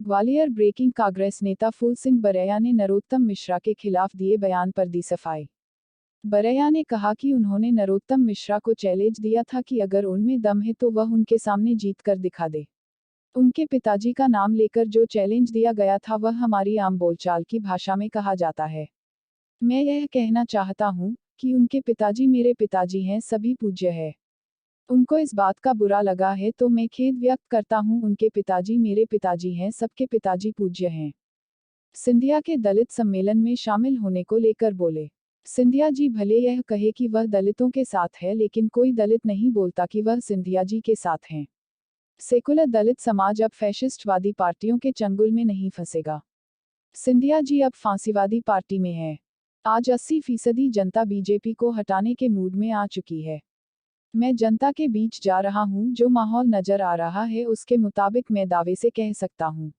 Gwalior breaking. Congress नेता फूल सिंह बरैया ने नरोत्तम मिश्रा के खिलाफ दिए बयान पर दी सफाई। बरैया ने कहा कि उन्होंने नरोत्तम मिश्रा को चैलेंज दिया था कि अगर उनमें दम है तो वह उनके सामने जीत कर दिखा दे। उनके पिताजी का नाम लेकर जो चैलेंज दिया गया था वह हमारी आम बोलचाल की भाषा में कहा जाता है। मैं यह कहना चाहता हूँ कि उनके पिताजी मेरे पिताजी हैं, सभी पूज्य है। उनको इस बात का बुरा लगा है तो मैं खेद व्यक्त करता हूँ। उनके पिताजी मेरे पिताजी हैं, सबके पिताजी पूज्य हैं। सिंधिया के दलित सम्मेलन में शामिल होने को लेकर बोले सिंधिया जी, भले यह कहे कि वह दलितों के साथ है, लेकिन कोई दलित नहीं बोलता कि वह सिंधिया जी के साथ हैं। सेकुलर दलित समाज अब फैशिस्टवादी पार्टियों के चंगुल में नहीं फंसेगा। सिंधिया जी अब फांसीवादी पार्टी में है। आज 80% जनता बीजेपी को हटाने के मूड में आ चुकी है। मैं जनता के बीच जा रहा हूं, जो माहौल नजर आ रहा है उसके मुताबिक मैं दावे से कह सकता हूं,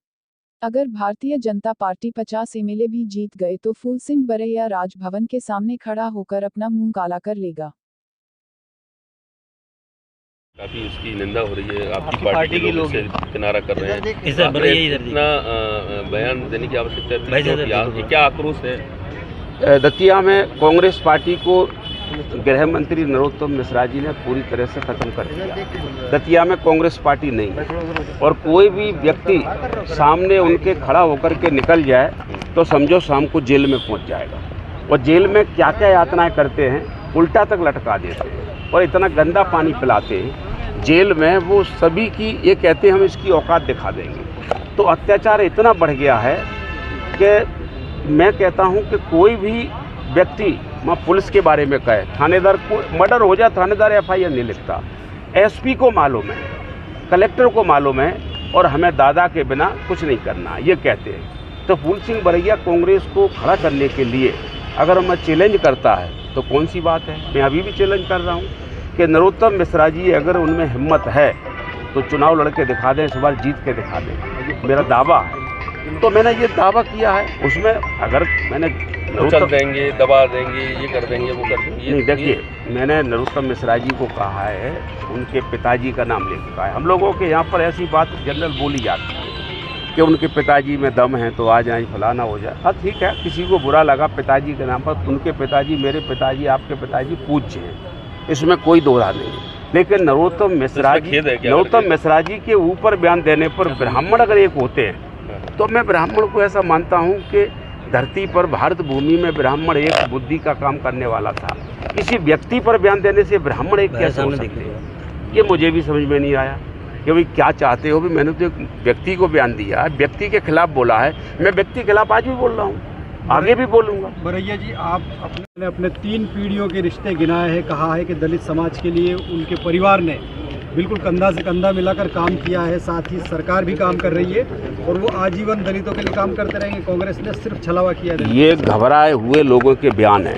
अगर भारतीय जनता पार्टी 50 एमएलए भी जीत गए तो फूल सिंह बरैया राजभवन के सामने खड़ा होकर अपना मुंह काला कर लेगा। काफी उसकी निंदा हो रही है, आपकी पार्टी के लोग इसे किनारा कर रहे हैं। इतना बयान देने की आवश्यकता थी, क्या आक्रोश है? दतिया में कांग्रेस पार्टी को गृह मंत्री नरोत्तम मिश्रा जी ने पूरी तरह से खत्म कर दिया। दतिया में कांग्रेस पार्टी नहीं, और कोई भी व्यक्ति सामने उनके खड़ा होकर के निकल जाए तो समझो शाम को जेल में पहुंच जाएगा। और जेल में क्या क्या यातनाएं करते हैं, उल्टा तक लटका देते हैं और इतना गंदा पानी पिलाते हैं जेल में। वो सभी की ये कहते हैं हम इसकी औकात दिखा देंगे। तो अत्याचार इतना बढ़ गया है कि मैं कहता हूं कि कोई भी व्यक्ति पुलिस के बारे में कहे, थानेदार को मर्डर हो जाए थानेदार एफआईआर नहीं लिखता। एसपी को मालूम है, कलेक्टर को मालूम है, और हमें दादा के बिना कुछ नहीं करना, ये कहते हैं। तो फूल सिंह बरैया कांग्रेस को खड़ा करने के लिए अगर मैं चैलेंज करता है तो कौन सी बात है। मैं अभी भी चैलेंज कर रहा हूँ कि नरोत्तम मिश्रा जी अगर उनमें हिम्मत है तो चुनाव लड़के दिखा दें, इस बार जीत के दिखा दें, मेरा दावा है। तो मैंने ये दावा किया है, उसमें अगर मैंने चल देंगे, दबा देंगे, ये कर देंगे, वो कर देंगे, नहीं। देखिए, मैंने नरोत्तम मिश्रा जी को कहा है, उनके पिताजी का नाम लेकर कहा है। हम लोगों के यहाँ पर ऐसी बात जनरल बोली जाती है कि उनके पिताजी में दम है तो आ जाए, फलाना हो जाए। हाँ ठीक है, किसी को बुरा लगा पिताजी के नाम पर, उनके पिताजी मेरे पिताजी आपके पिताजी पूज्य हैं, इसमें कोई दो राय नहीं। लेकिन नरोत्तम मिश्रा जी के ऊपर बयान देने पर ब्राह्मण अगर एक होते हैं तो मैं ब्राह्मण को ऐसा मानता हूँ कि धरती पर भारत भूमि में ब्राह्मण एक बुद्धि का काम करने वाला था। किसी व्यक्ति पर बयान देने से ब्राह्मण एक कैसे हो सकते हैं, ये मुझे भी समझ में नहीं आया कि भाई क्या चाहते हो। भी मैंने तो एक व्यक्ति को बयान दिया है, व्यक्ति के खिलाफ बोला है, मैं व्यक्ति के खिलाफ आज भी बोल रहा हूँ, आगे भी बोलूँगा। बरैया जी, आप अपने 3 पीढ़ियों के रिश्ते गिनाए हैं, कहा है कि दलित समाज के लिए उनके परिवार ने बिल्कुल कंधा से कंधा मिलाकर काम किया है, साथ ही सरकार भी काम कर रही है और वो आजीवन दलितों के लिए काम करते रहेंगे। कांग्रेस ने सिर्फ छलावा किया है। ये घबराए हुए लोगों के बयान हैं,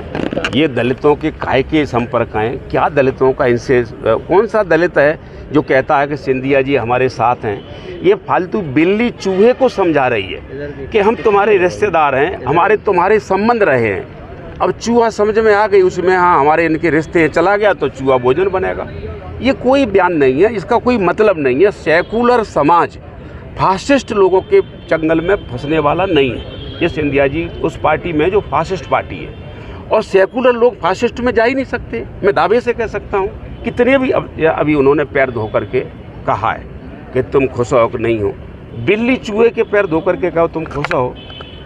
ये दलितों के काहे के संपर्क हैं, क्या दलितों का इनसे कौन सा दलित है जो कहता है कि सिंधिया जी हमारे साथ हैं। ये फालतू बिल्ली चूहे को समझा रही है कि हम तुम्हारे रिश्तेदार हैं, हमारे तुम्हारे संबंध रहे हैं। अब चूहा समझ में आ गई उसमें, हाँ हमारे इनके रिश्ते हैं, चला गया तो चूहा भोजन बनेगा। ये कोई बयान नहीं है, इसका कोई मतलब नहीं है। सेकुलर समाज फासिस्ट लोगों के चंगल में फंसने वाला नहीं है। ये सिंधिया जी उस पार्टी में जो फासिस्ट पार्टी है, और सेकुलर लोग फासिस्ट में जा ही नहीं सकते। मैं दावे से कह सकता हूँ, कितने भी अभी उन्होंने पैर धो करके कहा है कि तुम खुश हो कि नहीं हो। बिल्ली चूहे के पैर धो करके कहो तुम खुश हो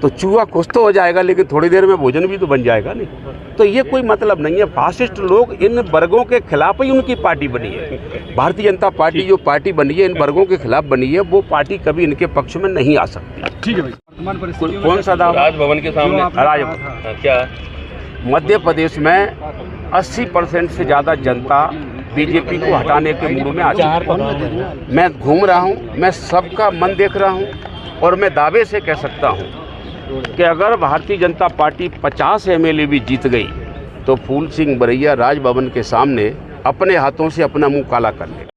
तो चूहा खुश तो हो जाएगा, लेकिन थोड़ी देर में भोजन भी तो बन जाएगा नहीं। तो ये कोई मतलब नहीं है। फासिस्ट लोग इन वर्गों के खिलाफ ही उनकी पार्टी बनी है। भारतीय जनता पार्टी जो पार्टी बनी है, इन वर्गों के खिलाफ बनी है, वो पार्टी कभी इनके पक्ष में नहीं आ सकती। ठीक है भाई, कौन सा दावा? राजभवन के सामने राजभवन क्या मध्य प्रदेश में 80% से ज़्यादा जनता बीजेपी को हटाने के मूड में आ चुकी है। मैं घूम रहा हूँ, मैं सबका मन देख रहा हूँ, और मैं दावे से कह सकता हूँ कि अगर भारतीय जनता पार्टी 50 एमएलए भी जीत गई तो फूल सिंह बरैया राजभवन के सामने अपने हाथों से अपना मुंह काला कर ले।